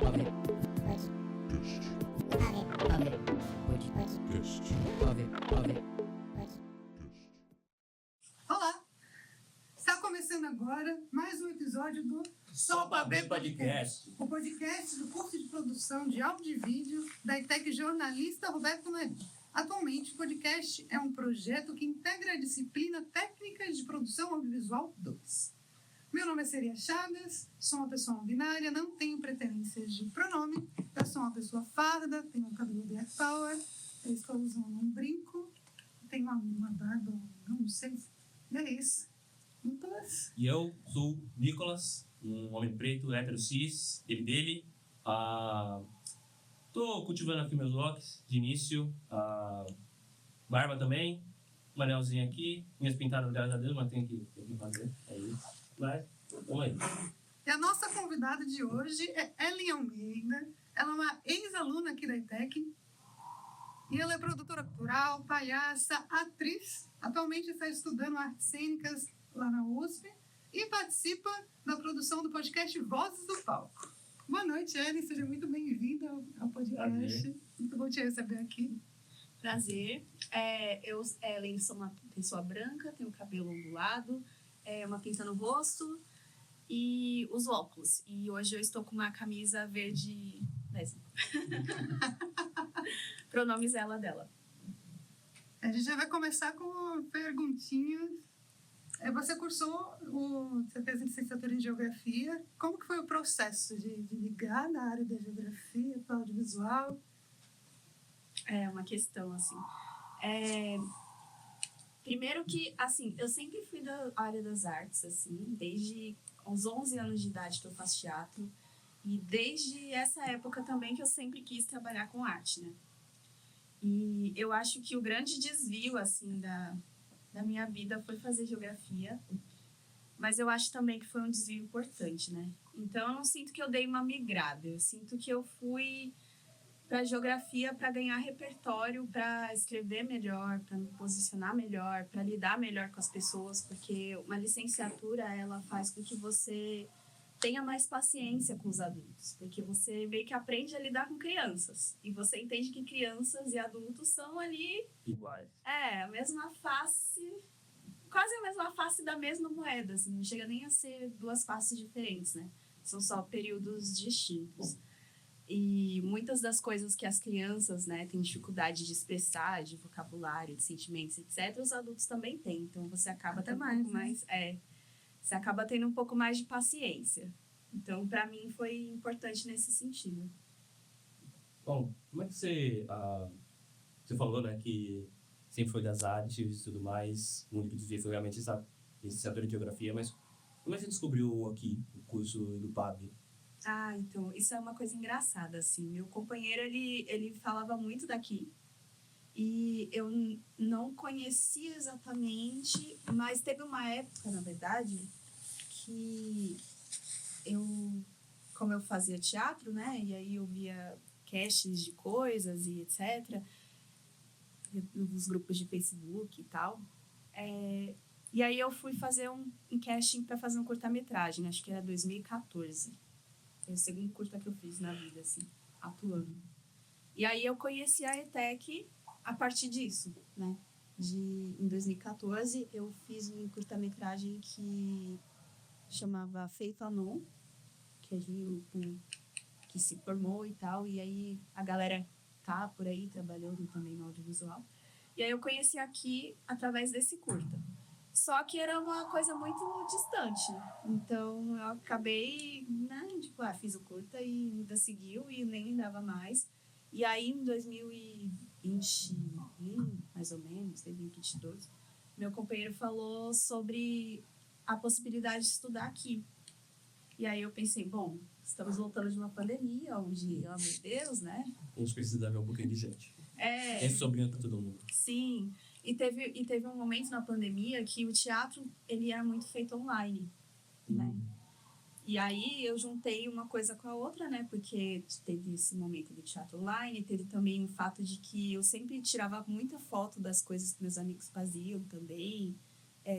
Olá! Está começando agora mais um episódio do Só pra ver podcast. O podcast do curso de produção de áudio e vídeo da ETEC Jornalista Roberto Marinho. Atualmente, o podcast é um projeto que integra a disciplina Técnicas de Produção Audiovisual 2. Meu nome é Seria Chagas, sou uma pessoa não binária, não tenho preferências de pronome, eu sou uma pessoa farda, tenho um cabelo black power, eu estou usando um brinco, tenho uma barba, não sei, e é isso. Nicolas? E eu sou Nicolas, um homem preto, hétero, cis, ele dele. Tô cultivando aqui meus locks de início, barba também, um anelzinho aqui, minhas pintadas, graças a Deus, mas tem que fazer, é isso. Mas, vamos aí. E a nossa convidada de hoje é Ellen Almeida, ela é uma ex-aluna aqui da ETEC, e ela é produtora cultural, palhaça, atriz, atualmente está estudando artes cênicas lá na USP e participa da produção do podcast Vozes do Palco. Boa noite, Ellen, seja muito bem-vinda ao podcast. Prazer. Muito bom te receber aqui. Prazer. Eu, Ellen, sou uma pessoa branca, tenho cabelo ondulado, uma pinta no rosto e uso óculos. E hoje eu estou com uma camisa verde lésbica. Pronomes ela, dela. A gente já vai começar com perguntinhas. Você você fez licenciatura em Geografia. Como que foi o processo de ligar na área da Geografia para o audiovisual? É uma questão, assim. Primeiro que, assim, eu sempre fui da área das artes, assim, desde os 11 anos de idade que eu faço teatro. E desde essa época também que eu sempre quis trabalhar com arte, né? E eu acho que o grande desvio, assim, da minha vida foi fazer geografia, mas eu acho também que foi um desvio importante, né? Então, eu não sinto que eu dei uma migrada, eu sinto que eu fui para geografia para ganhar repertório, para escrever melhor, para me posicionar melhor, para lidar melhor com as pessoas, porque uma licenciatura, ela faz com que você tenha mais paciência com os adultos, porque você meio que aprende a lidar com crianças, e você entende que crianças e adultos são ali Iguais. a mesma face, quase a mesma face da mesma moeda, assim, não chega nem a ser duas faces diferentes, né? São só períodos distintos. E muitas das coisas que as crianças, né, têm dificuldade de expressar, de vocabulário, de sentimentos, etc., os adultos também têm. Então, você acaba tendo um pouco mais... Você acaba tendo um pouco mais de paciência. Então, para mim, foi importante nesse sentido. Bom, como é que você falou, né, que sempre foi das artes e tudo mais, o único desvio foi realmente essa licenciatura de Geografia, mas como é que você descobriu aqui o curso do PAB? Então, isso é uma coisa engraçada, assim. Meu companheiro, ele falava muito daqui. E eu não conhecia exatamente, mas teve uma época, na verdade, que como eu fazia teatro, né? E aí eu via casts de coisas e etc., nos grupos de Facebook e tal. E aí eu fui fazer um casting para fazer um curta-metragem, acho que era 2014. Foi o segundo curta que eu fiz na vida, assim, atuando. E aí eu conheci a ETEC a partir disso, né? Em 2014, eu fiz um curta-metragem que chamava Faith Anon, que é de um grupo que se formou e tal, e aí a galera tá por aí trabalhando também no audiovisual. E aí eu conheci aqui através desse curta. Só que era uma coisa muito distante. Então eu acabei, né, fiz o curta e ainda seguiu e nem lembrava mais. E aí em 2021, mais ou menos, 2022, meu companheiro falou sobre a possibilidade de estudar aqui. E aí eu pensei, bom, estamos voltando de uma pandemia, onde, oh meu Deus, né? A gente precisa dar um pouquinho de gente. É sobrinho para todo mundo. Sim. E teve um momento na pandemia que o teatro, ele era muito feito online, né? E aí eu juntei uma coisa com a outra, né? Porque teve esse momento do teatro online, teve também o fato de que eu sempre tirava muita foto das coisas que meus amigos faziam também,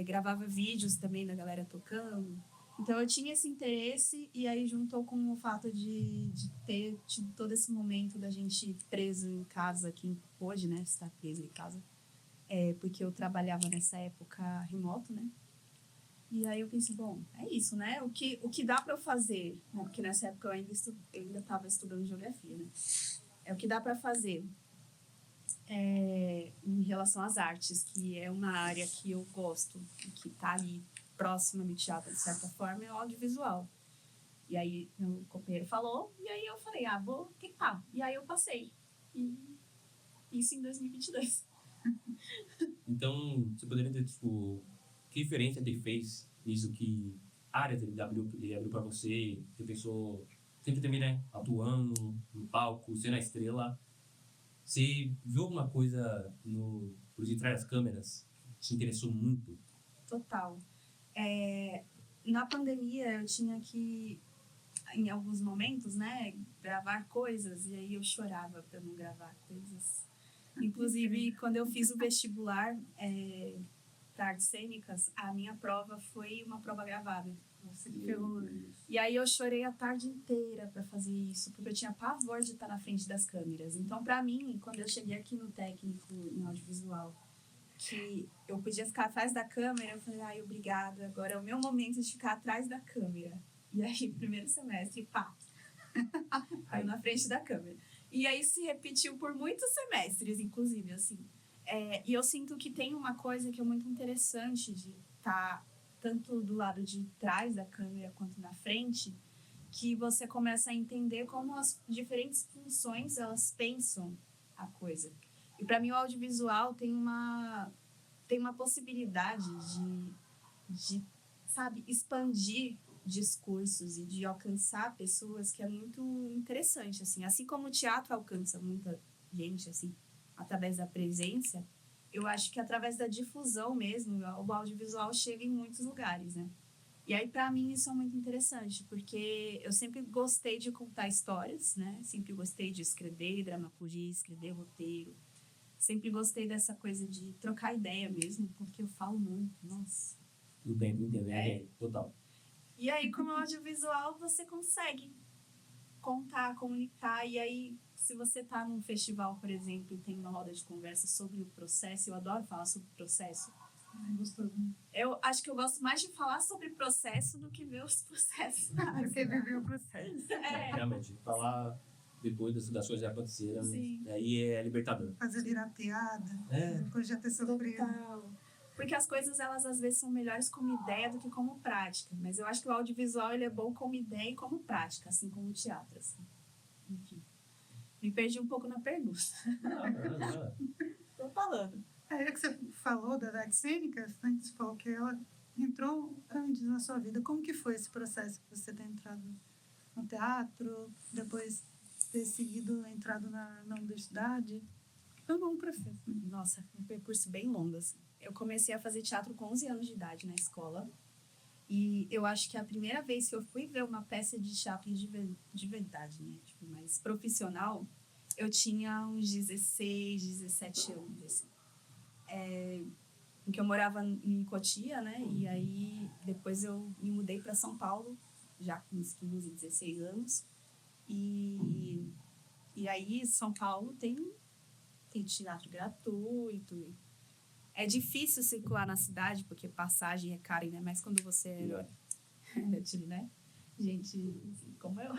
gravava vídeos também da galera tocando. Então eu tinha esse interesse e aí juntou com o fato de ter tido todo esse momento da gente preso em casa aqui hoje, né? Estar preso em casa. Porque eu trabalhava nessa época remoto, né? E aí eu pensei, bom, é isso, né? O que dá para eu fazer, né? Porque nessa época eu ainda estava estudando geografia, né? É o que dá para fazer em relação às artes, que é uma área que eu gosto, que está ali próxima do teatro, de certa forma, é o audiovisual. E aí meu companheiro falou, e aí eu falei, vou tentar. E aí eu passei. E isso em 2022. Então, você poderia ter, tipo, que diferença ele fez nisso que áreas ele abriu pra você? Você pensou, sempre também, né, atuando no palco, sendo a estrela. Você viu alguma coisa por detrás das câmeras que te interessou muito? Total. Na pandemia, eu tinha que, em alguns momentos, né, gravar coisas, e aí eu chorava para não gravar coisas. Inclusive, quando eu fiz o vestibular para artes cênicas, a minha prova foi uma prova gravada. Você que ferrou. E aí eu chorei a tarde inteira para fazer isso, porque eu tinha pavor de estar na frente das câmeras. Então, para mim, quando eu cheguei aqui no técnico em audiovisual, que eu podia ficar atrás da câmera, eu falei, obrigada, agora é o meu momento de ficar atrás da câmera. E aí, primeiro semestre, pá, aí na frente da câmera. E aí se repetiu por muitos semestres, inclusive, assim. E eu sinto que tem uma coisa que é muito interessante de estar tanto do lado de trás da câmera quanto na frente, que você começa a entender como as diferentes funções, elas pensam a coisa. E para mim o audiovisual tem uma possibilidade de, sabe, expandir discursos e de alcançar pessoas que é muito interessante, assim como o teatro alcança muita gente, assim, através da presença, eu acho que através da difusão mesmo, o audiovisual chega em muitos lugares, né? E aí, para mim, isso é muito interessante, porque eu sempre gostei de contar histórias, né? Sempre gostei de escrever dramaturgia, escrever roteiro. Sempre gostei dessa coisa de trocar ideia mesmo, porque eu falo muito, nossa. Tudo bem, total. E aí, como audiovisual, você consegue contar, comunicar. E aí, se você tá num festival, por exemplo, e tem uma roda de conversa sobre o processo, eu adoro falar sobre o processo. Gostoso. Eu acho que eu gosto mais de falar sobre processo do que ver os processos. Porque viver o processo. Realmente, falar depois das coisas que aconteceram, Sim. aí é libertador. Fazer virar piada, depois já ter sofrido. Total. Porque as coisas, elas às vezes são melhores como ideia do que como prática. Mas eu acho que o audiovisual, ele é bom como ideia e como prática, assim como o teatro, assim. Enfim. Me perdi um pouco na pergunta. Não. Tô falando. É que você falou das artes cênicas, né? Você falou que ela entrou antes na sua vida. Como que foi esse processo que você ter entrado no teatro, depois ter seguido, entrado na universidade? Foi um bom processo. Nossa, um percurso bem longo, assim. Eu comecei a fazer teatro com 11 anos de idade na escola. E eu acho que a primeira vez que eu fui ver uma peça de teatro de verdade, né? Tipo, mais profissional, eu tinha uns 16, 17 anos, assim. Porque eu morava em Cotia, né? E aí, depois eu me mudei para São Paulo, já com uns 15, 16 anos. E aí, São Paulo tem teatro gratuito. É difícil circular na cidade, porque passagem é cara, ainda mais quando você né? Gente como eu.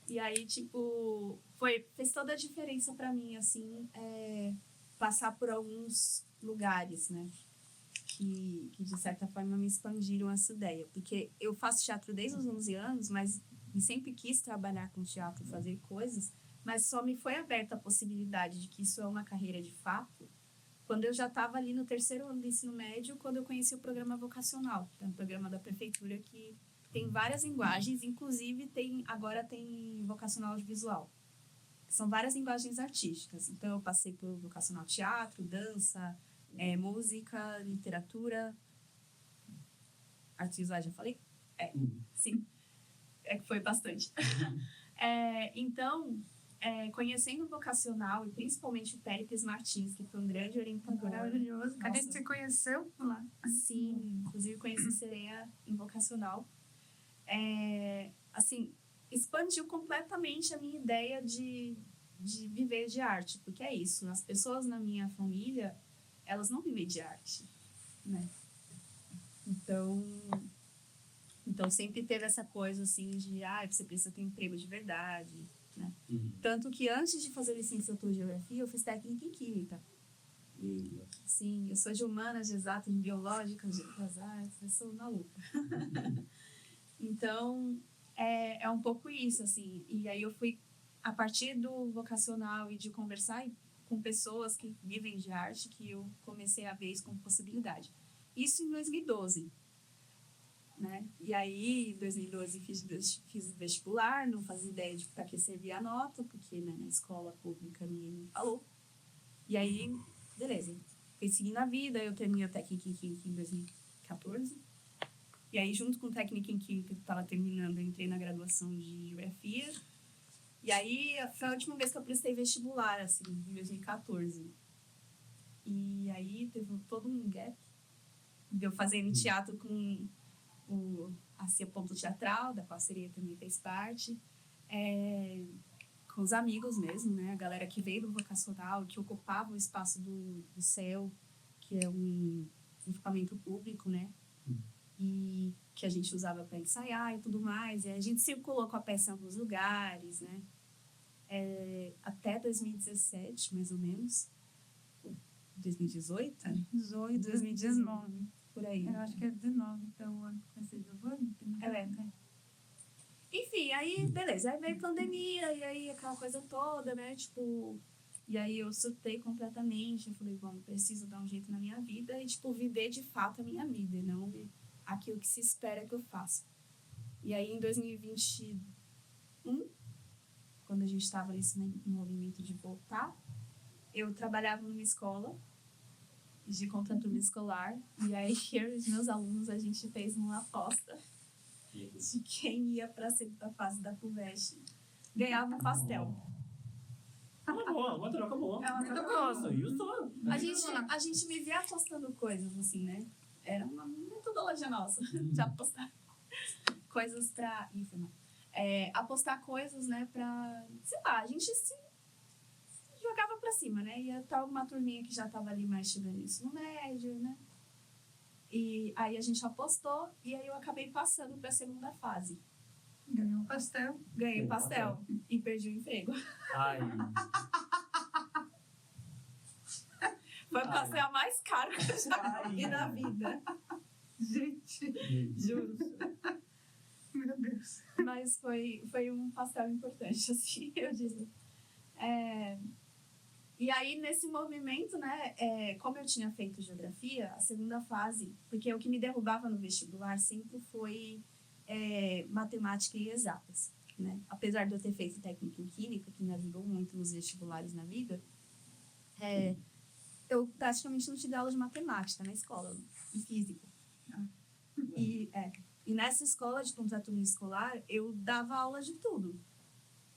E aí, tipo, fez toda a diferença pra mim, assim, passar por alguns lugares, né? Que, de certa forma, me expandiram essa ideia. Porque eu faço teatro desde os 11 anos, mas sempre quis trabalhar com teatro, fazer coisas, mas só me foi aberta a possibilidade de que isso é uma carreira de fato quando eu já estava ali no 3º ano do ensino médio, quando eu conheci o programa vocacional, que é um programa da prefeitura que tem várias linguagens, inclusive agora tem vocacional audiovisual, que são várias linguagens artísticas. Então, eu passei por vocacional teatro, dança, música, literatura, artes visuais, já falei? Sim. É que foi bastante. Então, conhecendo o vocacional e principalmente o Péricles Martins, que foi um grande orientador. Maravilhoso. A gente se conheceu lá. Sim, inclusive conheci Sereia em vocacional. assim, expandiu completamente a minha ideia de viver de arte, porque é isso, as pessoas na minha família, elas não vivem de arte, né? Então sempre teve essa coisa assim de, você precisa ter um emprego de verdade, né? Tanto que antes de fazer licenciatura de geografia, eu fiz técnica em química. Sim, eu sou de humanas, de exatas, de biológicas, de outras artes, eu sou maluca. Então, é um pouco isso, assim. E aí eu fui, a partir do vocacional e de conversar com pessoas que vivem de arte, que eu comecei a ver isso como possibilidade. Isso em 2012. Né? E aí, em 2012, fiz vestibular, não fazia ideia de para que servia a nota, porque, né, na escola pública ninguém me falou. E aí, beleza. Fui seguindo a vida, eu terminei a técnica em química em 2014. E aí, junto com a técnica em química que eu estava terminando, eu entrei na graduação de geografia. E aí, foi a última vez que eu prestei vestibular, assim, em 2014. E aí, teve todo um gap de eu fazendo teatro com a Cia Ponto Teatral, da qual a Sereia também fez parte, com os amigos mesmo, né? A galera que veio do vocacional, que ocupava o espaço do CEL, que é um equipamento público, né? E que a gente usava para ensaiar e tudo mais. E a gente circulou com a peça em alguns lugares, né? Até 2017, mais ou menos. 2018? 2019. Por aí. Eu acho que é 19, então o ano que vai ser Giovanni. Enfim, aí beleza, aí veio pandemia, e aí aquela coisa toda, né, tipo, e aí eu surtei completamente, eu falei, bom, preciso dar um jeito na minha vida e, tipo, viver de fato a minha vida, e não aquilo que se espera que eu faça. E aí em 2021, quando a gente estava nesse movimento de voltar, eu trabalhava numa escola de contraturno escolar, e aí eu e os meus alunos, a gente fez uma aposta de quem ia para a segunda fase da FUVEST ganhava um pastel. Uma troca boa. É uma troca boa. Isso. A gente me via apostando coisas, assim, né? Era uma metodologia nossa de apostar coisas pra... apostar coisas, né, pra... Sei lá, a gente se jogava pra cima, né? Ia estar uma turminha que já tava ali mais chegando isso no médio, né? E aí a gente apostou e aí eu acabei passando pra segunda fase. Ganhou um pastel. Ganhei o pastel e perdi o emprego. Ai. Foi o pastel mais caro que eu já vi na vida. Gente, Juro. meu Deus. Mas foi um pastel importante, assim, eu diria. E aí, nesse movimento, né, como eu tinha feito geografia, a segunda fase, porque o que me derrubava no vestibular sempre foi matemática e exatas, né? Apesar de eu ter feito técnica em química, que me ajudou muito nos vestibulares na vida, eu praticamente não tive aula de matemática na escola, em física. E nessa escola de contraturno escolar, eu dava aula de tudo.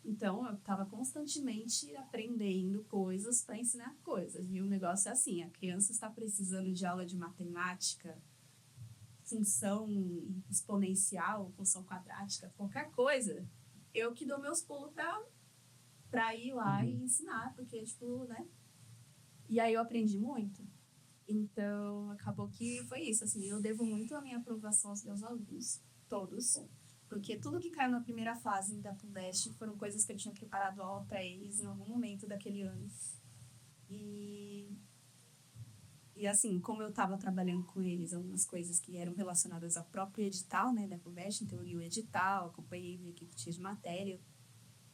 Então, eu estava constantemente aprendendo coisas para ensinar coisas. E o negócio é assim, a criança está precisando de aula de matemática, função exponencial, função quadrática, qualquer coisa, eu que dou meus pulos para ir lá e ensinar, porque, tipo, né? E aí eu aprendi muito. Então, acabou que foi isso, assim, eu devo muito a minha aprovação aos meus alunos, todos, porque tudo que caiu na primeira fase da FUVEST foram coisas que eu tinha preparado aula para eles em algum momento daquele ano. E assim, como eu estava trabalhando com eles algumas coisas que eram relacionadas ao próprio edital, né, da FUVEST, então eu li o edital, acompanhei a equipe que tinha de matéria,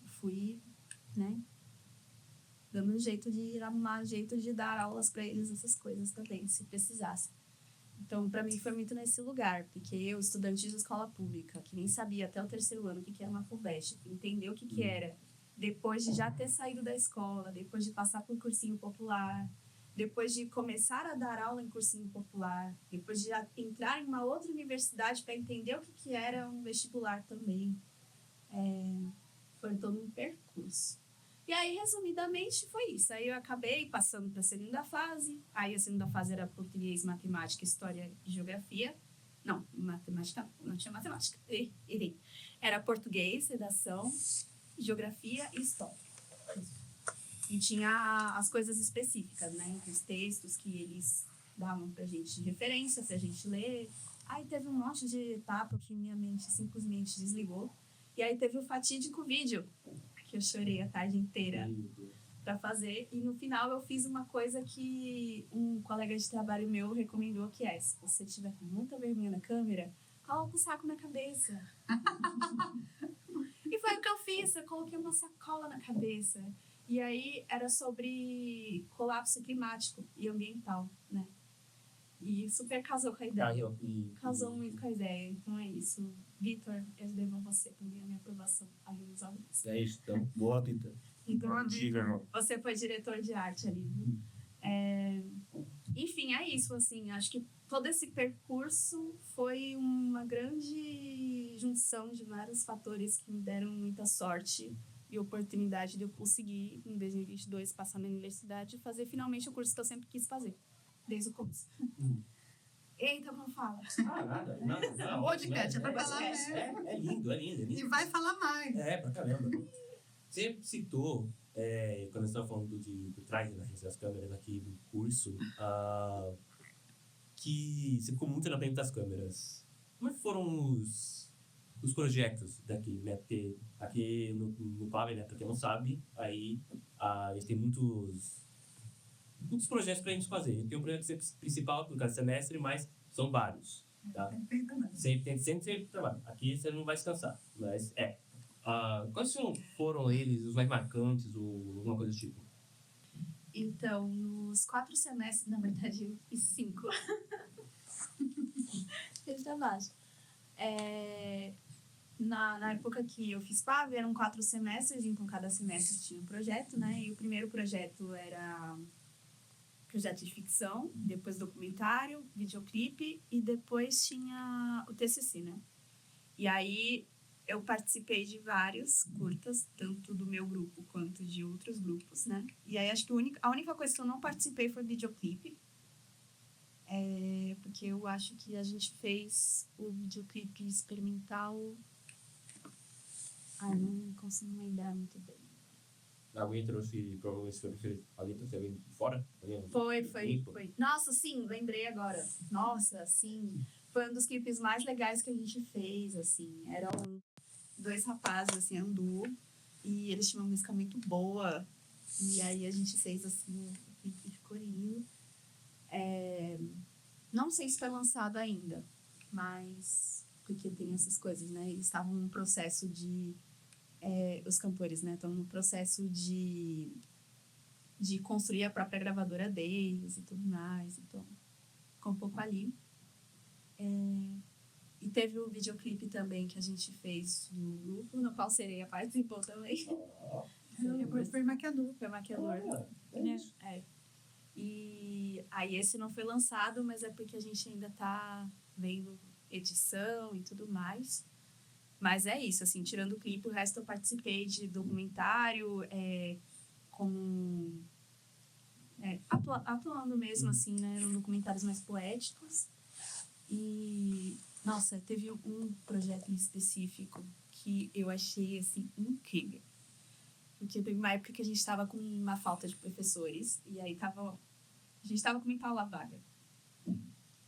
fui, né, dando um jeito de arrumar jeito de dar aulas para eles, essas coisas também, se precisasse. Então, para mim, foi muito nesse lugar, porque eu, estudante de escola pública, que nem sabia até o terceiro ano o que era uma FUVEST, entender o que era, depois de já ter saído da escola, depois de passar por cursinho popular, depois de começar a dar aula em cursinho popular, depois de já entrar em uma outra universidade para entender o que era um vestibular também. Foi todo um percurso. E aí, resumidamente, foi isso. Aí eu acabei passando para a segunda fase. Aí a segunda fase era português, matemática, história e geografia. Não, matemática não tinha matemática. Errei. Era português, redação, geografia e história. E tinha as coisas específicas, né? Os textos que eles davam pra gente de referência, pra gente ler. Aí teve um monte de etapa que minha mente simplesmente desligou. E aí teve o fatídico vídeo, que eu chorei a tarde inteira pra fazer. E no final eu fiz uma coisa que um colega de trabalho meu recomendou, que é: se você tiver com muita vergonha na câmera, coloca um saco na cabeça. E foi o que eu fiz, eu coloquei uma sacola na cabeça. E aí era sobre colapso climático e ambiental, né? E super casou com a ideia. Casou muito com a ideia. Então é isso. Vitor, eu devo a você também a minha aprovação ali nos alunos. É isso, então. Boa, Vitor. Então, Diga, irmão. você foi diretor de arte ali. Enfim, é isso, assim. Acho que todo esse percurso foi uma grande junção de vários fatores que me deram muita sorte e oportunidade de eu conseguir, em 2022, passar na universidade e fazer finalmente o curso que eu sempre quis fazer, desde o começo. Eita, não fala. Nada. Podcast é pra falar Podcast. mesmo. É lindo. E vai falar mais. Pra caramba. Você citou, quando você estava falando do trailer das câmeras aqui do curso, que você ficou muito na frente das câmeras. Como é que foram os projetos daqui, né? Porque aqui no PAB, né, pra quem não sabe, aí a gente tem muitos projetos pra gente fazer. Tem um projeto principal no cada semestre, mas são vários, tá? Sempre trabalho. Aqui você não vai se cansar, mas quais foram eles, os mais marcantes, ou alguma coisa do tipo? Então, nos 4 semestres, na verdade, eu fiz 5. Fiz trabalho. Na época que eu fiz PAV, eram 4 semestres, então cada semestre tinha um projeto, né? E o primeiro projeto era projeto de ficção, depois documentário, videoclipe e depois tinha o TCC, né? E aí eu participei de vários curtas, tanto do meu grupo quanto de outros grupos, né? E aí acho que a única coisa que eu não participei foi videoclipe, porque eu acho que a gente fez o videoclipe experimental. Não consigo lembrar muito bem. Alguém trouxe, provavelmente, alguém trouxe alguém de fora? Foi. Nossa, sim, lembrei agora. Nossa, sim. Foi um dos clipes mais legais que a gente fez, assim. Eram 2 rapazes, assim, um duo. E eles tinham uma música muito boa. E aí a gente fez, assim, o clipe ficou lindo. Não sei se foi lançado ainda, mas... Porque tem essas coisas, né? Eles estavam num processo de... os cantores, né? Estão no processo de construir a própria gravadora deles e tudo mais. Então, ficou um pouco ali. E teve o videoclipe também que a gente fez no grupo, no qual Sereia participou também. Foi maquiador. Foi maquiador. E aí esse não foi lançado, mas é porque a gente ainda tá vendo edição e tudo mais. Mas é isso, assim, tirando o clipe, o resto eu participei de documentário, atuando mesmo, assim, né? Eram documentários mais poéticos. E, nossa, teve um projeto em específico que eu achei, assim, incrível. Porque teve uma época que a gente estava com uma falta de professores, e aí a gente estava com muita aula vaga.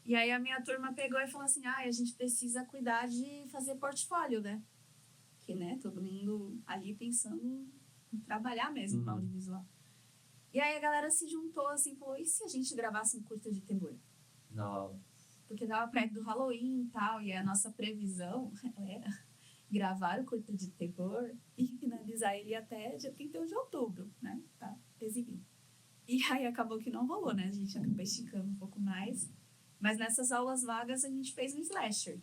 E aí a minha turma pegou e falou assim, a gente precisa cuidar de fazer portfólio, né? Porque, né, todo mundo ali pensando em trabalhar mesmo no audiovisual. E aí a galera se juntou assim, falou, e se a gente gravasse um curta de terror? Não. Porque dava perto do Halloween e tal, e a nossa previsão era gravar o curta de terror e finalizar ele até dia 31 de outubro, né? Tá exibindo. E aí acabou que não rolou, né? A gente acabou esticando um pouco mais. Mas nessas aulas vagas a gente fez um slasher.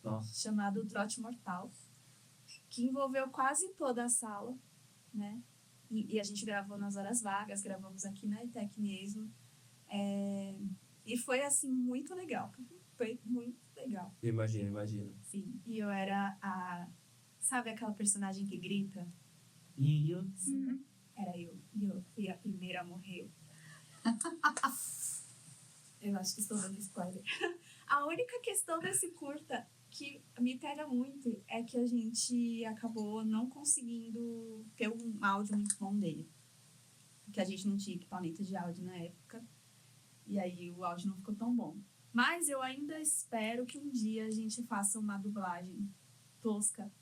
Nossa. Chamado Trote Mortal, que envolveu quase toda a sala, né? E a gente gravou nas horas vagas, gravamos aqui na ETEC mesmo. E foi, assim, muito legal. Foi muito legal. Imagino. Sim. E eu era sabe aquela personagem que grita? E eu? Sim. Era eu. E eu fui a primeira a morrer. Eu acho que estou dando spoiler. A única questão desse curta que me pega muito é que a gente acabou não conseguindo ter um áudio muito bom dele. Porque a gente não tinha equipamento de áudio na época. E aí o áudio não ficou tão bom. Mas eu ainda espero que um dia a gente faça uma dublagem tosca.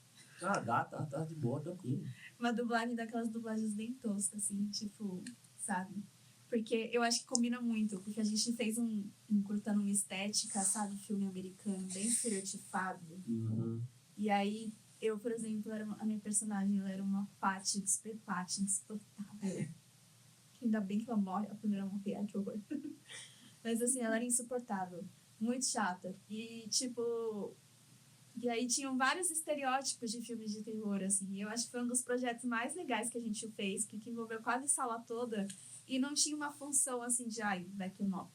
Ah, tá de boa, tranquilo. Uma dublagem daquelas dublagens bem toscas, assim, tipo, sabe? Porque eu acho que combina muito, porque a gente fez um curta numa estética, sabe? Filme americano, bem estereotipado. Uhum. E aí, eu, por exemplo, a minha personagem, ela era uma Patty, super Patty, insuportável. Ainda bem que ela morre, a primeira morrer, ai que horror. Mas assim, ela era insuportável, muito chata. E tipo... E aí tinham vários estereótipos de filmes de terror, assim. E eu acho que foi um dos projetos mais legais que a gente fez, que envolveu quase a sala toda. E não tinha uma função, assim, de, ai, vai que nota.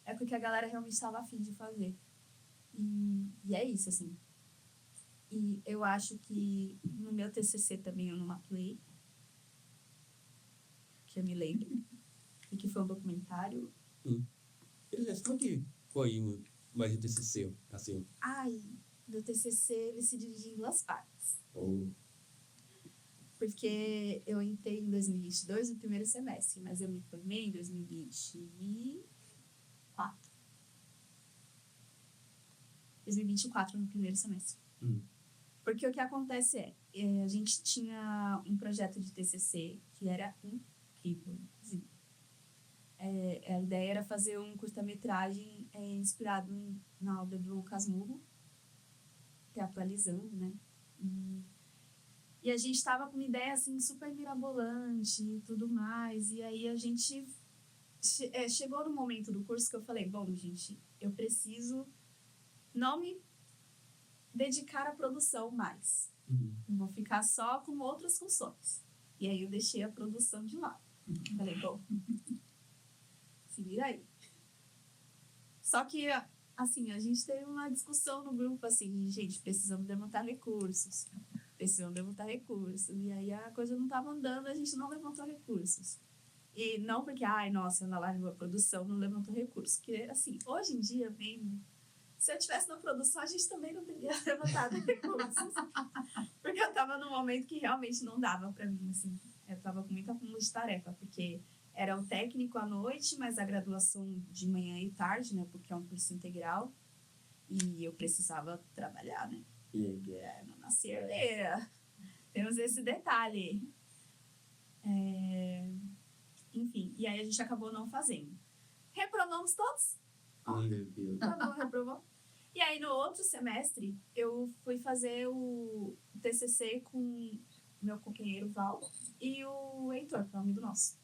É porque a galera realmente estava afim de fazer. E é isso, assim. E eu acho que no meu TCC também eu não mapeei. Que eu me lembro. E que foi um documentário. Beleza, como que foi mais o TCC, assim? Ai, meu TCC, ele se dividia em 2 partes. Ou... Porque eu entrei em 2022 no primeiro semestre, mas eu me formei em 2024. 2024 no primeiro semestre. Porque o que acontece a gente tinha um projeto de TCC que era incrível. Assim. A ideia era fazer um curta-metragem inspirado na obra do Casmurro, até atualizando, né? E a gente estava com uma ideia, assim, super mirabolante e tudo mais. E aí a gente chegou no momento do curso que eu falei, bom, gente, eu preciso não me dedicar à produção mais. Vou ficar só com outras funções. E aí eu deixei a produção de lado. Falei, bom, se vira aí. Só que, assim, a gente teve uma discussão no grupo, assim, gente, precisamos levantar recursos. E aí a coisa não estava andando, a gente não levantou recursos. E não porque, ai, nossa, na live a produção não levantou recursos. Porque, assim, hoje em dia, mesmo, se eu estivesse na produção, a gente também não teria levantado recursos. Porque eu estava num momento que realmente não dava para mim, assim. Eu estava com muita acúmulo de tarefa, porque era o técnico à noite, mas a graduação de manhã e tarde, né? Porque é um curso integral. E eu precisava trabalhar, né? Não nasci herdeira. Temos esse detalhe. Enfim, e aí a gente acabou não fazendo. Reprovamos todos. Ai, meu Deus. Reprovou. E aí, no outro semestre, eu fui fazer o TCC com meu companheiro Val e o Heitor, que é um amigo nosso.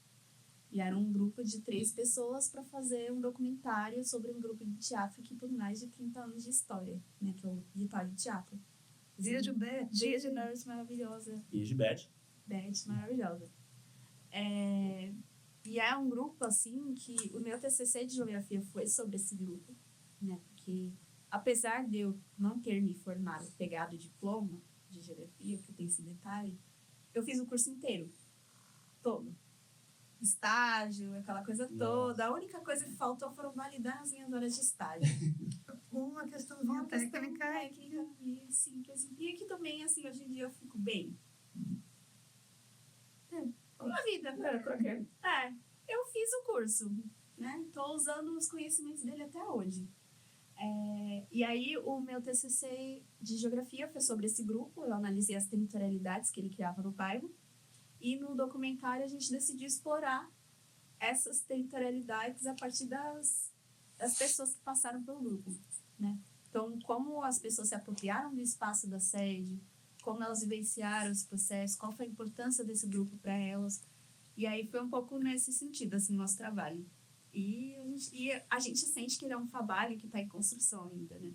E era um grupo de 3 pessoas para fazer um documentário sobre um grupo de teatro que tem mais de 30 anos de história, né? Que é o Vitória de Teatro. Beijo, Beth. Beijo, nurse maravilhosa. Beijo, Beth. Beth, maravilhosa. E é um grupo, assim, que o meu TCC de geografia foi sobre esse grupo, né? Porque, apesar de eu não ter me formado, pegado o diploma de geografia, que tem esse detalhe, eu fiz o curso inteiro. Todo. Estágio, aquela coisa toda. A única coisa que faltou foram validar as minhas horas de estágio. Uma questãozinha técnica. E simples. E aqui também, assim, hoje em dia eu fico bem. Uma vida. Eu fiz o curso, né? Tô usando os conhecimentos dele até hoje. E aí, o meu TCC de geografia foi sobre esse grupo. Eu analisei as territorialidades que ele criava no bairro. E no documentário, a gente decidiu explorar essas territorialidades a partir das pessoas que passaram pelo grupo, né? Então, como as pessoas se apropriaram do espaço da sede, como elas vivenciaram esse processo, qual foi a importância desse grupo para elas. E aí foi um pouco nesse sentido, assim, nosso trabalho. E a gente sente que ele é um trabalho que está em construção ainda, né?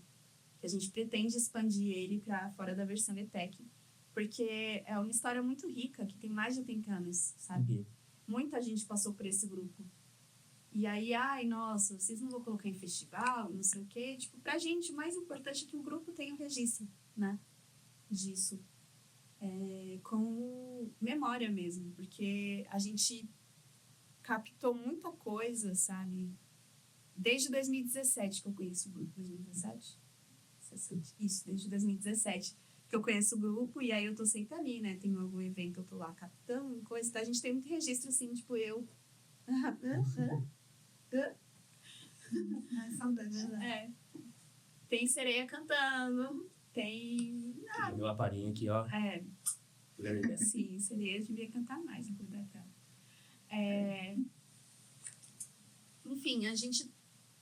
Que a gente pretende expandir ele para fora da versão ETEC, porque é uma história muito rica, que tem mais de 80 anos, sabe? Muita gente passou por esse grupo. E aí, ai, nossa, vocês não vão colocar em festival, não sei o quê. Tipo, pra gente, o mais importante é que o grupo tenha o registro, né? Disso. Com memória mesmo, porque a gente captou muita coisa, sabe? desde 2017 que eu conheço o grupo. 2017? Isso, desde 2017 que eu conheço o grupo, e aí eu tô sempre ali, né? Tem algum evento, eu tô lá captando, coisa, tá? A gente tem muito registro, assim, tipo, eu... Ai, saudade. É. Tem sereia cantando, tem... Meu aparinho aqui, ó. É, sim, sereia devia cantar mais no Clube da Tela. Enfim, a gente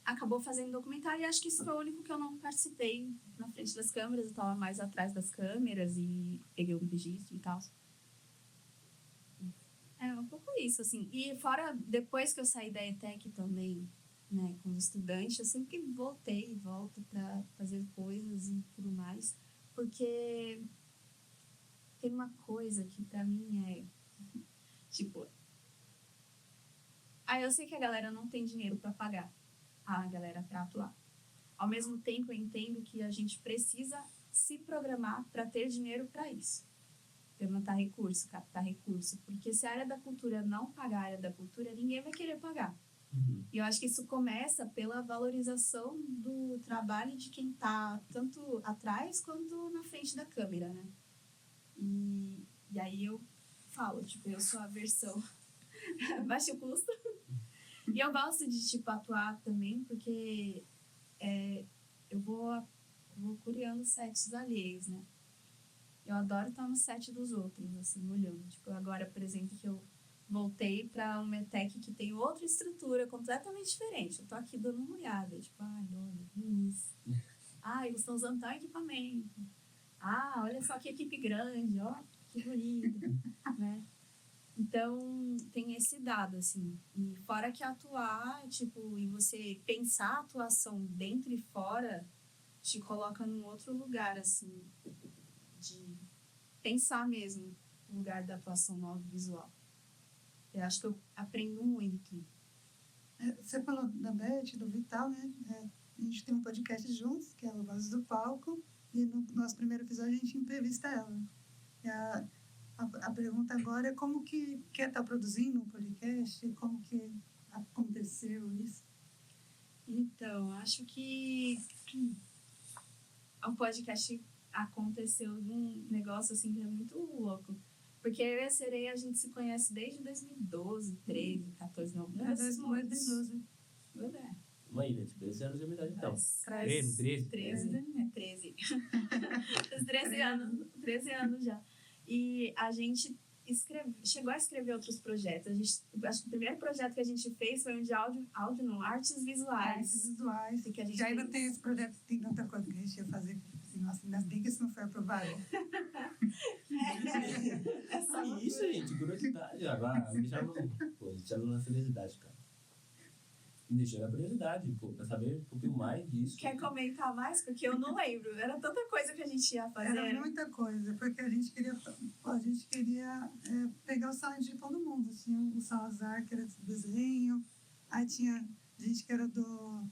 acabou fazendo documentário e acho que isso foi o único que eu não participei na frente das câmeras. Eu tava mais atrás das câmeras e peguei um registro e tal. É um pouco isso, assim. E fora, depois que eu saí da ETEC também, né, com os estudantes, eu sempre voltei e volto pra fazer coisas e tudo mais. Porque tem uma coisa que pra mim é, tipo... eu sei que a galera não tem dinheiro pra pagar a galera pra atuar. Ao mesmo tempo, eu entendo que a gente precisa se programar para ter dinheiro para isso. Levantar recurso, captar recurso. Porque se a área da cultura não pagar a área da cultura, ninguém vai querer pagar. E eu acho que isso começa pela valorização do trabalho de quem está tanto atrás quanto na frente da câmera, né? E aí eu falo, tipo, eu sou a versão baixo custo. E eu gosto de, tipo, atuar também, porque eu vou curiando sets alheios, né? Eu adoro estar no set dos outros, assim, olhando. Tipo, agora, por exemplo, que eu voltei para uma ETEC que tem outra estrutura completamente diferente. Eu tô aqui dando uma olhada, tipo, olha isso. Eles estão usando tal equipamento. Olha só que equipe grande, ó, que bonita, né? Então, tem esse dado, assim. E fora que atuar, tipo, e você pensar a atuação dentro e fora, te coloca num outro lugar, assim, de pensar mesmo o lugar da atuação no audiovisual. Eu acho que eu aprendo muito. Você falou da Beth, do Vital, né? A gente tem um podcast juntos, que é o Vozes do Palco, e no nosso primeiro episódio a gente entrevista ela. E a pergunta agora é como que quer estar produzindo um podcast, como que aconteceu isso? Então, acho que o podcast aconteceu de um negócio assim que é muito louco. Porque eu e a Sereia, a gente se conhece desde 2012, 13, 14, não. 2012. Uma ilha de 13 anos de amizade, então. 13. 13 anos. 13 anos já. E a gente chegou a escrever outros projetos. Acho que o primeiro projeto que a gente fez foi um de áudio não, artes visuais. Artes visuais. Que a gente já ainda tem esse projeto, tem tanta coisa que a gente ia fazer. Assim, nossa, ainda bem que isso não foi aprovado. Isso, gente, curiosidade. Agora, me deixaram na felicidade, cara. Me deixaram na curiosidade, pô, pra saber um pouquinho mais disso. Quer comentar mais? Porque eu não lembro. Era tanta coisa que a gente ia fazer. Era muita coisa, porque a gente queria pegar o talento de todo mundo. Tinha o Salazar, que era de desenho, aí tinha gente que era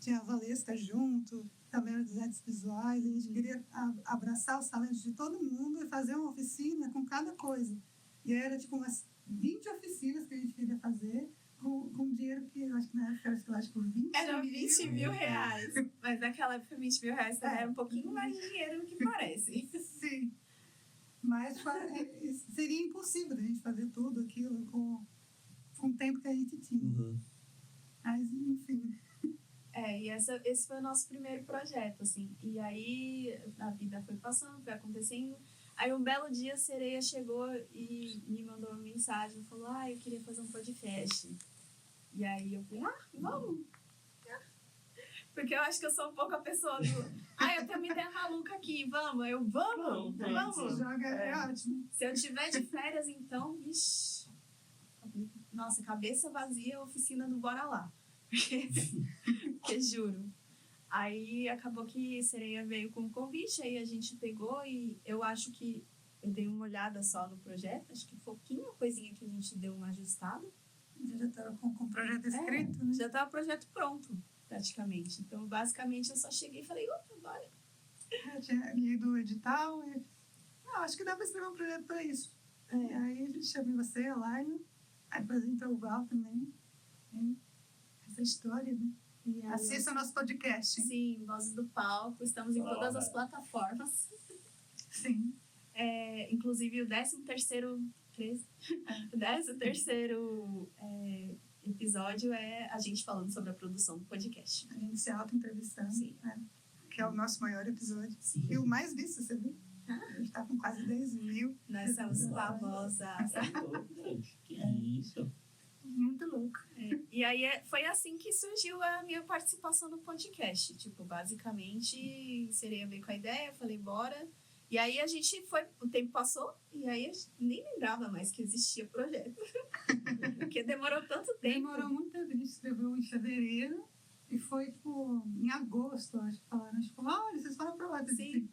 tinha a Valesca junto, também era dos artes visuais. A gente queria abraçar os talentos de todo mundo e fazer uma oficina com cada coisa. E era tipo umas 20 oficinas que a gente queria fazer, com dinheiro que eu acho que na época era por 20 Eram 20 mil reais. Mas naquela época 20 mil reais era um pouquinho mais de dinheiro do que parece. Sim. Mas seria impossível a gente fazer tudo aquilo com o tempo que a gente tinha. Uhum. Mas, enfim. E esse foi o nosso primeiro projeto, assim. E aí a vida foi passando, foi acontecendo. Aí um belo dia a Sereia chegou e me mandou uma mensagem, falou, eu queria fazer um podcast. E aí eu falei, vamos. Porque eu acho que eu sou um pouco a pessoa do, eu tenho uma ideia maluca aqui, vamos. Vamos. Joga, é ótimo. Se eu tiver de férias, então, vixi. Nossa, cabeça vazia, oficina do Bora Lá. Porque juro. Aí acabou que Sereia veio com o convite, aí a gente pegou e eu acho que eu dei uma olhada só no projeto, acho que pouquinho coisinha que a gente deu uma ajustada. Já estava com o projeto escrito, né? Já estava o projeto pronto, praticamente. Então, basicamente, eu só cheguei e falei, opa, bora. Eu tinha lido o edital e acho que dá para escrever um projeto para isso. Aí a gente chamou você, a Laila, aí apresentou o Val também. Essa história, né? E aí, Assista o nosso podcast. sim, Vozes do Palco. Estamos em todas as plataformas. Sim. Inclusive o 13º episódio é a gente falando sobre a produção do podcast. A gente se auto-entrevistando. Sim. Que é o nosso maior episódio. Sim. E o mais visto, você viu? A gente tá com quase 10 mil. Nós somos famosas. Gente, que isso? Muito louco. E aí foi assim que surgiu a minha participação no podcast. Tipo, basicamente, seria bem com a ideia, falei, bora. E aí a gente foi, o tempo passou, e aí a gente nem lembrava mais que existia projeto. Porque demorou tanto tempo. Demorou muito tempo. A gente escreveu em fevereiro e foi, tipo, em agosto, acho que falaram. Tipo, olha, vocês foram pra lá. Sim.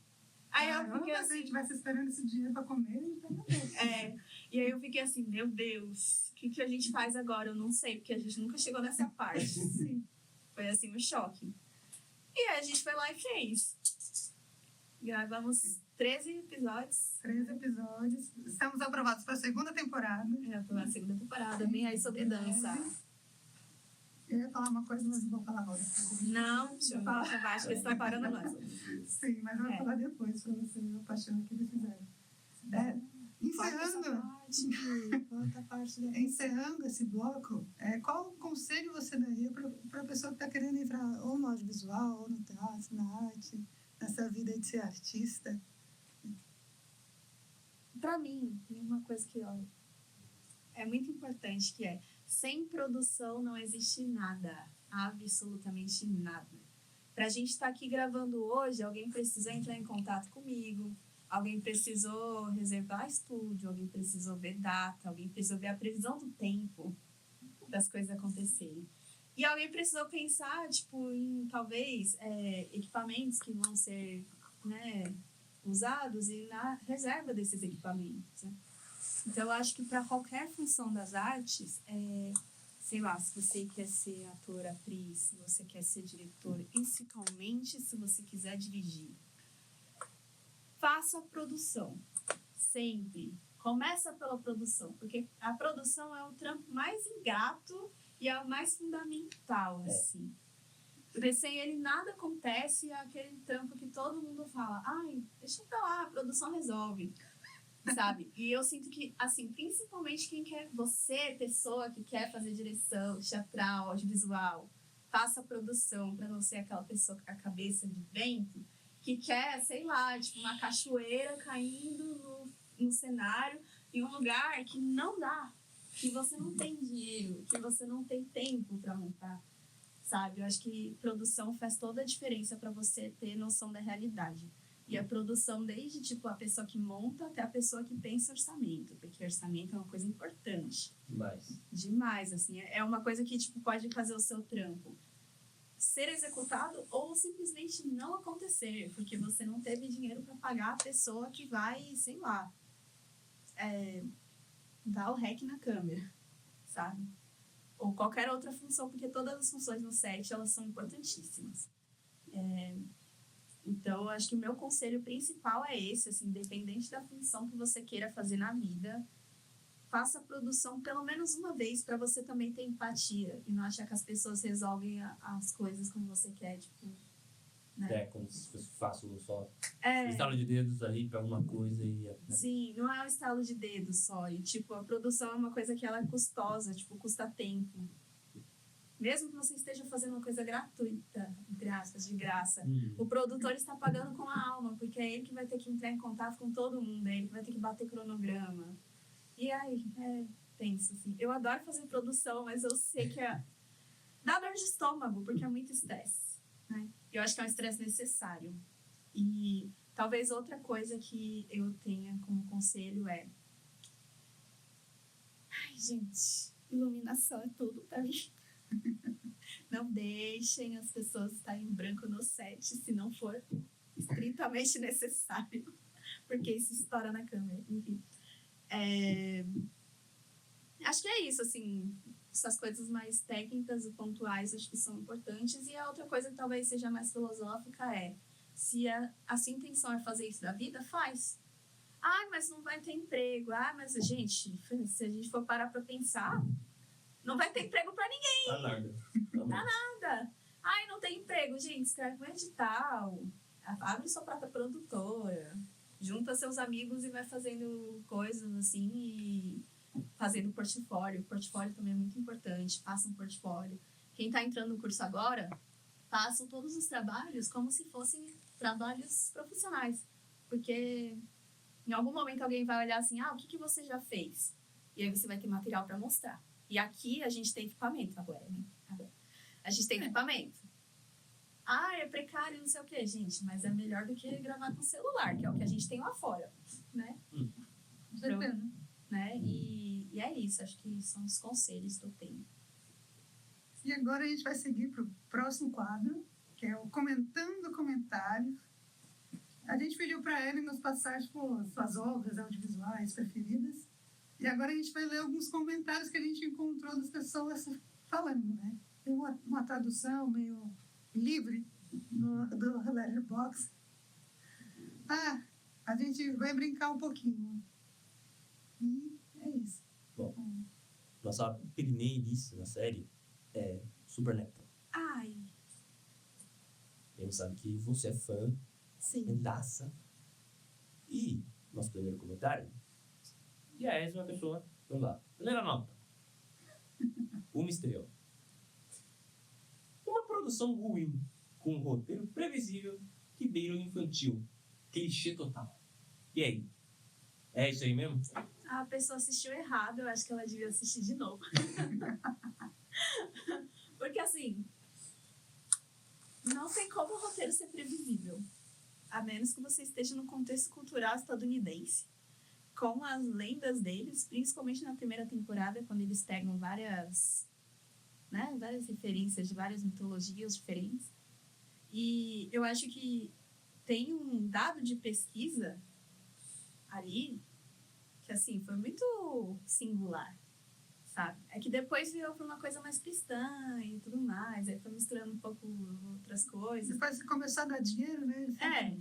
Aí eu fiquei Se a gente tivesse esperando esse dinheiro pra comer, a gente tá mandando. E aí eu fiquei assim, meu Deus, o que a gente faz agora? Eu não sei, porque a gente nunca chegou nessa parte. Sim. Foi assim, um choque. E aí a gente foi lá e fez. Gravamos 13 episódios. 13 episódios. Estamos aprovados para a segunda temporada. Já tô na segunda temporada, bem aí sobre dança. Eu ia falar uma coisa, mas não vou falar agora. Não, deixa eu falar pra baixo, que eles estão parando nós. Sim, mas eu vou falar depois para você ver a paixão que eles fizeram. Encerrando esse bloco, qual conselho você daria para a pessoa que está querendo entrar ou no audiovisual, ou no teatro, na arte, nessa vida de ser artista? Pra mim, tem uma coisa que é muito importante, que é sem produção não existe nada, absolutamente nada. Pra gente estar aqui gravando hoje, alguém precisou entrar em contato comigo, alguém precisou reservar estúdio, alguém precisou ver data, alguém precisou ver a previsão do tempo das coisas acontecerem. E alguém precisou pensar, tipo, em talvez equipamentos que vão ser, né, usados e na reserva desses equipamentos, né? Então, eu acho que para qualquer função das artes, sei lá, se você quer ser ator, atriz, se você quer ser diretor, principalmente se você quiser dirigir, faça a produção. Sempre. Começa pela produção, porque a produção é o trampo mais ingrato e é o mais fundamental, assim. Porque sem ele nada acontece, é aquele trampo que todo mundo fala, ai, deixa pra lá, a produção resolve, sabe? E eu sinto que, assim, principalmente quem quer, você, pessoa que quer fazer direção, teatral, audiovisual, faça a produção pra não ser aquela pessoa com a cabeça de vento, que quer, sei lá, tipo, uma cachoeira caindo no cenário, em um lugar que não dá, que você não tem dinheiro, que você não tem tempo pra montar. Sabe? Eu acho que produção faz toda a diferença para você ter noção da realidade. E a produção, desde tipo a pessoa que monta até a pessoa que pensa orçamento, porque orçamento é uma coisa importante. Demais. Demais, assim. É uma coisa que tipo, pode fazer o seu trampo ser executado ou simplesmente não acontecer, porque você não teve dinheiro para pagar a pessoa que vai, sei lá, dar o rec na câmera, sabe? Ou qualquer outra função, porque todas as funções no set, elas são importantíssimas. Então, eu acho que o meu conselho principal é esse, assim, independente da função que você queira fazer na vida, faça a produção pelo menos uma vez para você também ter empatia e não achar que as pessoas resolvem as coisas como você quer, tipo, né? Como se fosse fácil só. Estalo de dedos ali pra alguma coisa e... Né? Sim, não é um estalo de dedos só. E, tipo, a produção é uma coisa que ela é custosa, tipo, custa tempo. Mesmo que você esteja fazendo uma coisa gratuita, entre aspas, de graça, o produtor está pagando com a alma, porque é ele que vai ter que entrar em contato com todo mundo, é ele que vai ter que bater cronograma. E aí, penso assim, eu adoro fazer produção, mas eu sei que dá dor de estômago, porque é muito estresse, né? Eu acho que é um estresse necessário. E talvez outra coisa que eu tenha como conselho é... Ai, gente, iluminação é tudo pra mim. Não deixem as pessoas estarem em branco no set se não for estritamente necessário, porque isso estoura na câmera. Enfim. Acho que é isso, assim, essas coisas mais técnicas e pontuais acho que são importantes. E a outra coisa que talvez seja mais filosófica se a sua intenção é fazer isso da vida, faz. Mas não vai ter emprego. Mas, gente, se a gente for parar pra pensar, não vai ter emprego pra ninguém. Tá nada. Nada. Ai, não tem emprego. Gente, escreve um edital. Abre sua própria produtora. Junta seus amigos e vai fazendo coisas assim e fazendo portfólio. Portfólio também é muito importante. Faça um portfólio. Quem está entrando no curso agora, façam todos os trabalhos como se fossem trabalhos profissionais. Porque em algum momento alguém vai olhar assim, o que você já fez? E aí você vai ter material para mostrar. E aqui a gente tem equipamento agora, né? A gente tem equipamento. É precário, não sei o quê, gente. Mas é melhor do que gravar com celular, que é o que a gente tem lá fora, né? Com certeza. Né? E é isso, acho que são os conselhos que eu tenho. E agora a gente vai seguir para o próximo quadro, que é o Comentando Comentários. A gente pediu para a Ellen nos passar suas obras audiovisuais preferidas. E agora a gente vai ler alguns comentários que a gente encontrou das pessoas falando, né? Tem uma tradução meio livre do Letterboxd. A gente vai brincar um pouquinho. E é isso. Bom, nossa primeirista na série é Supernatural. Ai, A gente sabe que você é fã, sim. daça. E nosso primeiro comentário, e a Esma é uma pessoa, vamos lá, primeira nota. 1 estrela. Uma produção ruim, com um roteiro previsível que beira o infantil. Clichê total. E aí? É isso aí mesmo? A pessoa assistiu errado, eu acho que ela devia assistir de novo. Porque assim, não tem como o roteiro ser previsível. A menos que você esteja no contexto cultural estadunidense. Com as lendas deles, principalmente na primeira temporada, quando eles pegam várias referências de várias mitologias diferentes. E eu acho que tem um dado de pesquisa ali que, assim, foi muito singular, sabe? É que depois virou para uma coisa mais cristã e tudo mais, aí foi misturando um pouco outras coisas. Depois que começar a dar dinheiro, né?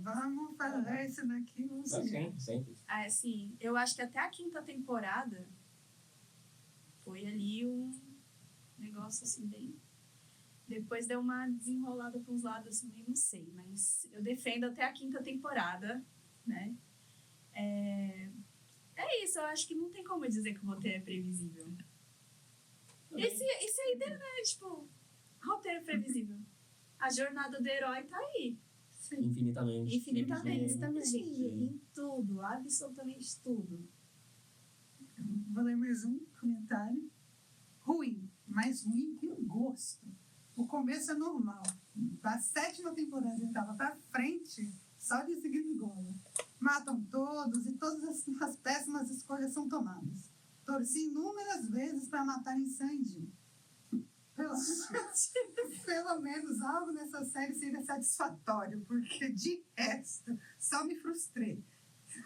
Vamos fazer isso daqui, vamos seguir. Sempre. Assim, eu acho que até a 5ª temporada foi ali um negócio assim bem... Depois deu uma desenrolada para uns lados assim, não sei, mas eu defendo até a 5ª temporada, né? É isso, eu acho que não tem como dizer que o roteiro é previsível. Esse aí, né? Tipo, roteiro previsível. A jornada do herói tá aí. Sim. Infinitamente Previsível. Em tudo, absolutamente tudo. Vou ler mais um comentário. Ruim, mais ruim que o gosto. O começo é normal. Da 7ª temporada ele tava pra frente, só de seguir gola. Matam todos e todas as péssimas escolhas são tomadas. Torci inúmeras vezes para matarem Sandy. Pelo menos algo nessa série seria satisfatório, porque de resto só me frustrei.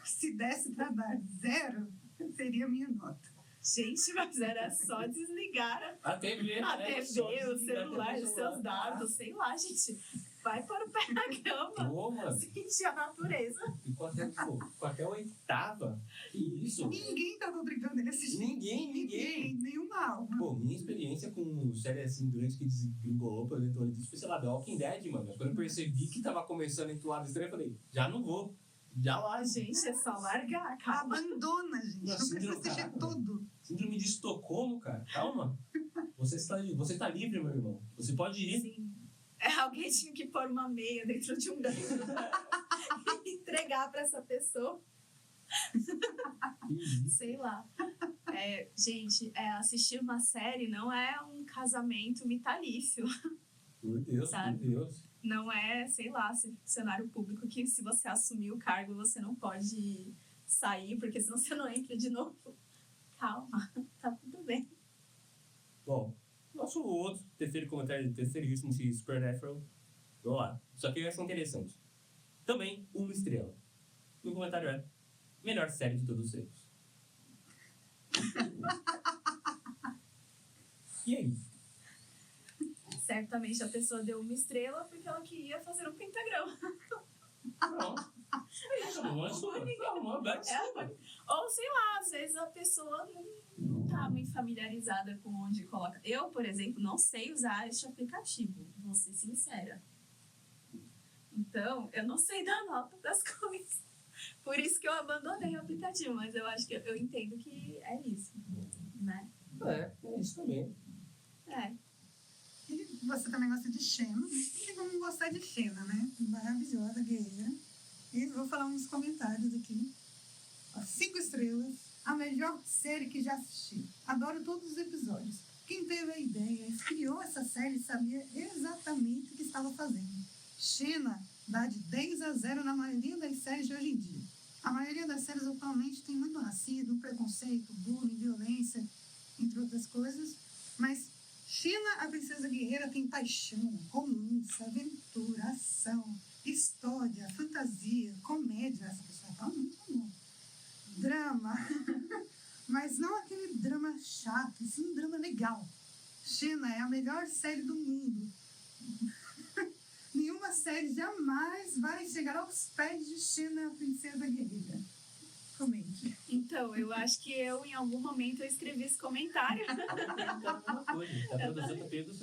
Se desse para dar 0, seria minha nota. Gente, mas era só desligar a TV, a né? TV, o celular, os seus dados, sei lá, gente. Vai para o pé na cama. Pô, mano. Sentir a natureza. E com até a 8ª. Que isso? Ninguém tava obrigando ele a assistir. Ninguém. Nenhuma alma. Pô, minha experiência com série assim, durante que desgringolou pra dentro disso, foi, sei lá, The Walking Dead, mano. Mas quando eu percebi que tava começando a entoar estranho, eu falei, já não vou. Já lá. Gente, é só largar, calma. Abandona, gente. Não precisa assistir tudo. Síndrome de Estocolmo, cara. Calma. Você tá livre, meu irmão. Você pode ir. Sim. Alguém tinha que pôr uma meia dentro de um gancho e entregar pra essa pessoa. Sei lá. Gente, assistir uma série não é um casamento vitalício. Por Deus, sabe? por Deus. Não é, sei lá, funcionário público que se você assumir o cargo você não pode sair, porque senão você não entra de novo. Calma, tá tudo bem. Bom, nosso outro terceiro comentário, terceiríssimo de Supernatural. Vamos lá. Isso aqui vai ser interessante. Também 1 estrela. O comentário é: melhor série de todos os tempos. E aí? Certamente a pessoa deu 1 estrela porque ela queria fazer um pentagrama. Pronto. Isso, não é sua. Não, vai desculpa. Ou sei lá, às vezes a pessoa não tá muito familiarizada com onde coloca. Eu, por exemplo, não sei usar este aplicativo, vou ser sincera. Então, eu não sei dar nota das coisas. Por isso que eu abandonei o aplicativo, mas eu acho que eu entendo que é isso, né? É isso também. É. E você também gosta de Xena. E vamos gostar de Xena, né? Maravilhosa, guerreira. E vou falar uns comentários aqui. 5 estrelas. A melhor série que já assisti. Adoro todos os episódios. Quem teve a ideia e criou essa série sabia exatamente o que estava fazendo. Xena dá de 10-0 na maioria das séries de hoje em dia. A maioria das séries atualmente tem muito racismo, preconceito, bullying, violência, entre outras coisas. Mas Xena, a princesa guerreira, tem paixão, romance, aventura, ação, história, fantasia, comédia. Essa pessoa fala muito amor. Drama. Mas não aquele drama chato, sim um drama legal. Xena é a melhor série do mundo. Nenhuma série jamais vai chegar aos pés de Xena, a princesa guerreira. Comente. Então, eu acho que eu, em algum momento, eu escrevi esse comentário. Então, uma coisa. Tá produzindo Pedro,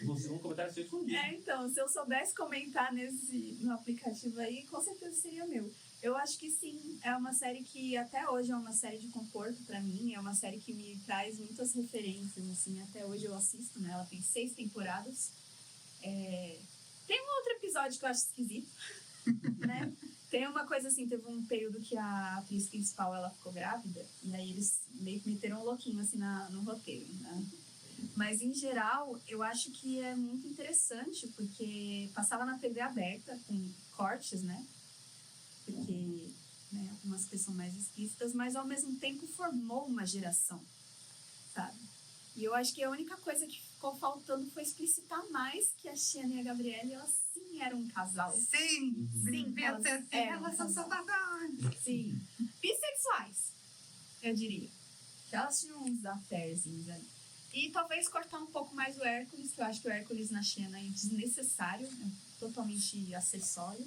você um comentário seu escondido. Então, se eu soubesse comentar no aplicativo aí, com certeza seria meu. Eu acho que sim, é uma série que até hoje é uma série de conforto pra mim, é uma série que me traz muitas referências, assim, até hoje eu assisto, né? Ela tem 6 temporadas. Tem um outro episódio que eu acho esquisito, né? Tem uma coisa assim, teve um período que a atriz principal, ela ficou grávida, e aí eles meio que meteram um louquinho, assim, no roteiro, né? Mas, em geral, eu acho que é muito interessante, porque passava na TV aberta, com cortes, né? Porque, né, algumas coisas são mais explícitas, mas, ao mesmo tempo, formou uma geração, sabe? E eu acho que a única coisa que ficou faltando foi explicitar mais que a Xena e a Gabrielle, elas sim eram um casal. Sim, Sim, elas eram um são casal. saudáveis. Sim. Bissexuais, eu diria. Que elas tinham uns affairzinhos ali. E talvez cortar um pouco mais o Hércules, que eu acho que o Hércules na Xena é desnecessário, é totalmente acessório.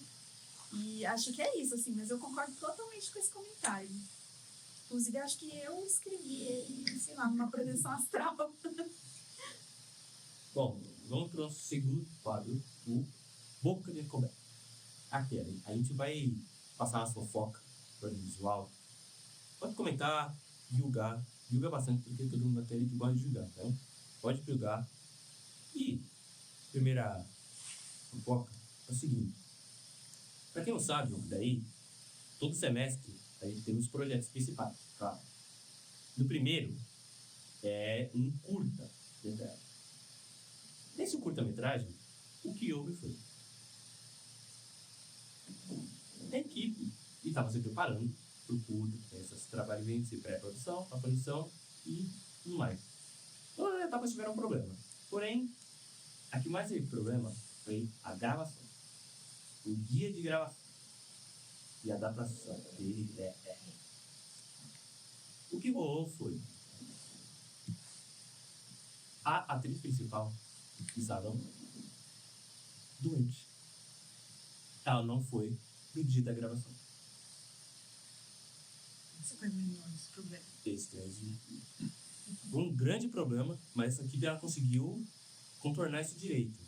E acho que é isso, assim, mas eu concordo totalmente com esse comentário. Inclusive, acho que eu escrevi ele, sei lá, numa projeção astral. Bom, vamos para o nosso segundo quadro, o Boca de Coberta. Aqui, a gente vai passar uma fofoca para o visual. Pode comentar, julgar bastante, porque todo mundo até gosta de julgar, né? Pode julgar. E, primeira fofoca é o seguinte. Para quem não sabe, daí, todo semestre a gente tem os projetos principais, claro. No primeiro é um curta-metragem. Nesse curta-metragem, o que houve foi a equipe estava se preparando para o curta, esses trabalhos de pré-produção, a produção e tudo mais. Todas as etapas tiveram um problema. Porém, a que mais teve problema foi a gravação. O dia de gravação e a adaptação dele O que rolou foi a atriz principal estava doente. Ela não foi no dia da gravação. Esse foi o menor esse problema. Esse foi um grande problema, mas essa equipe ela conseguiu contornar isso direito.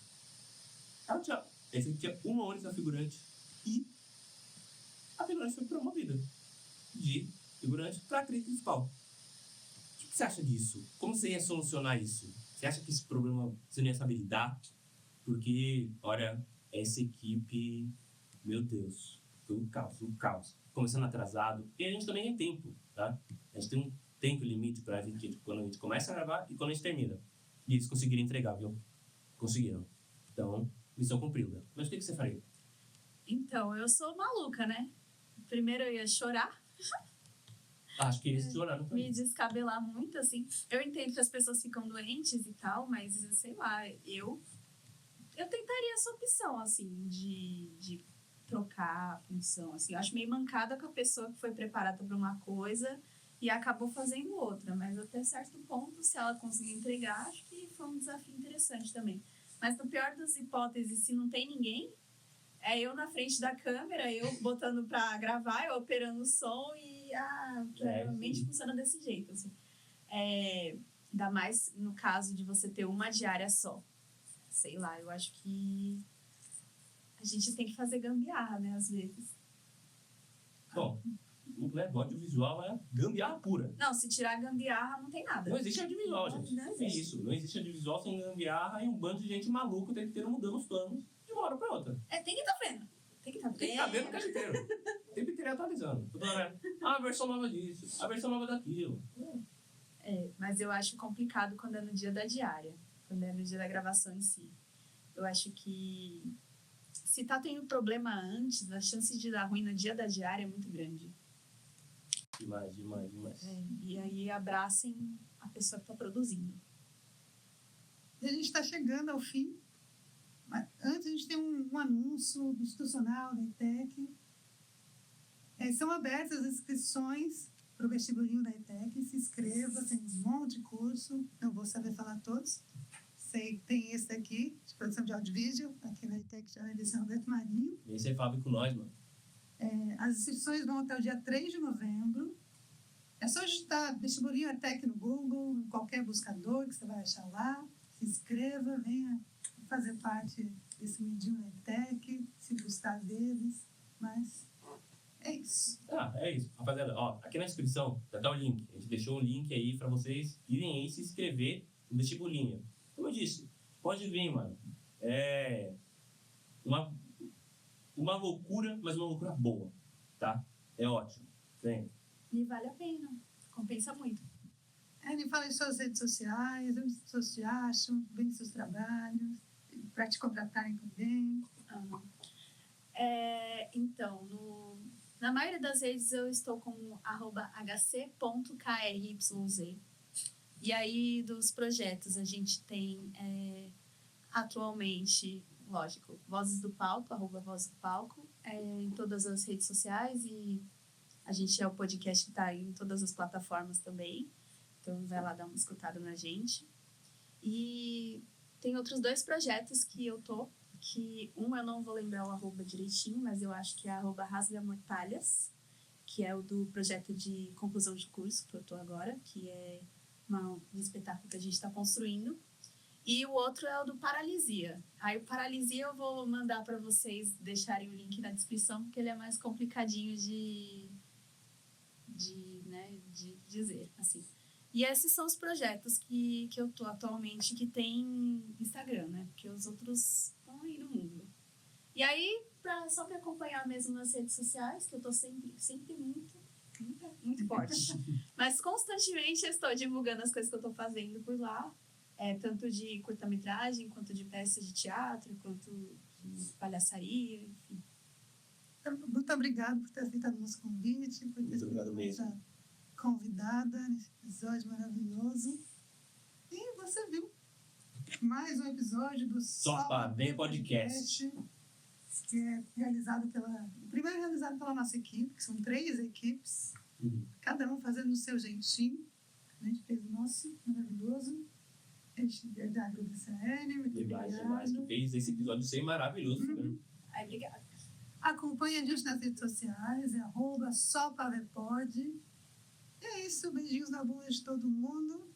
Essa equipe tinha uma única figurante e a figurante foi promovida de figurante para atriz principal. O que você acha disso? Como você ia solucionar isso? Você acha que esse problema você não ia saber lidar? Porque, olha, essa equipe, meu Deus, foi um caos. Começando atrasado. E a gente também tem tempo, tá? A gente tem um tempo limite para gente, quando a gente começa a gravar e quando a gente termina. E eles conseguiram entregar, viu? Conseguiram. Então, missão cumprida. Mas o que você faria? Então, eu sou maluca, né? Primeiro eu ia chorar, Acho que eles choraram também. me descabelar muito, assim. Eu entendo que as pessoas ficam doentes e tal, mas, sei lá, eu tentaria essa opção, assim, de trocar a função, assim. Eu acho meio mancada com a pessoa que foi preparada para uma coisa e acabou fazendo outra, mas até certo ponto, se ela conseguir entregar, acho que foi um desafio interessante também. Mas no pior das hipóteses, se não tem ninguém, É eu na frente da câmera, eu botando pra gravar, eu operando o som e realmente funciona desse jeito, assim. Ainda mais no caso de você ter uma diária só. Sei lá, eu acho que a gente tem que fazer gambiarra, né, às vezes. Bom, o audiovisual é gambiarra pura. Não, se tirar a gambiarra, não tem nada. Não existe audiovisual, gente. Não existe. É isso. Não existe audiovisual sem gambiarra e um bando de gente maluca o tempo inteiro mudando os planos de uma hora pra outra. Tem que estar vendo. Tem que estar vendo. Tem que estar vendo o tempo inteiro. O tempo inteiro atualizando. Toda hora, a versão nova disso, a versão nova daquilo. Mas eu acho complicado quando é no dia da diária. Quando é no dia da gravação em si. Eu acho que se tá tendo problema antes, a chance de dar ruim no dia da diária é muito grande. Demais. E aí abracem a pessoa que tá produzindo. E a gente está chegando ao fim. Mas antes, a gente tem um anúncio institucional da ETEC. São abertas as inscrições para o vestibulinho da ETEC. Se inscreva, tem um monte de curso. Não vou saber falar todos. Sei que tem esse daqui, de produção de áudio e vídeo, aqui na ETEC, já na edição Roberto Marinho. Vem ser Fábio com nós, mano. As inscrições vão até o dia 3 de novembro. É só digitar vestibulinho ETEC no Google, em qualquer buscador que você vai achar lá. Se inscreva, venha fazer parte desse medinho da ETEC, se gostar deles. Mas é isso. É isso. Rapaziada, ó, aqui na descrição já tá o link. A gente deixou um link aí pra vocês irem aí se inscrever no vestibulinho. Como eu disse, pode vir, mano. É uma loucura, mas uma loucura boa, tá? É ótimo. Vem. E vale a pena. Compensa muito. Me fala em suas redes sociais, onde as pessoas te acham, vem seus trabalhos, para te contratarem também. Então, na maioria das redes eu estou com @hc.kryz. E aí, dos projetos, a gente tem atualmente, lógico, Vozes do Palco, @Vozes do Palco, em todas as redes sociais, e a gente é o podcast que está em todas as plataformas também. Então, vai lá dar uma escutada na gente. E tem outros 2 projetos que eu tô, que eu não vou lembrar o @ direitinho, mas eu acho que é @rasgamortalhas, que é o do projeto de conclusão de curso que eu tô agora, que é um espetáculo que a gente está construindo. E o outro é o do Paralisia. Aí o Paralisia eu vou mandar para vocês deixarem o link na descrição, porque ele é mais complicadinho de dizer, assim. E esses são os projetos que eu tô atualmente, que tem Instagram, né? Porque os outros estão aí no mundo. E aí, só para acompanhar mesmo nas redes sociais, que eu tô sempre muito forte. Mas constantemente eu estou divulgando as coisas que eu estou fazendo por lá. Tanto de curta-metragem, quanto de peças de teatro, quanto de palhaçaria, enfim. Muito obrigada por ter aceitado o nosso convite, por ter sido nossa convidada nesse episódio maravilhoso. E você viu mais um episódio do Só Pra Ver Podcast, que é primeiro realizado pela nossa equipe, que são 3 equipes, cada um fazendo o seu jeitinho. A gente fez o nosso maravilhoso. A gente deve agradecer a Anne, muito demais, que fez esse episódio ser maravilhoso. Obrigada. Acompanhe a gente nas redes sociais, @SóPraVerPod. E é isso, beijinhos na bunda de todo mundo.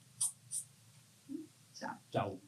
Tchau. Tchau.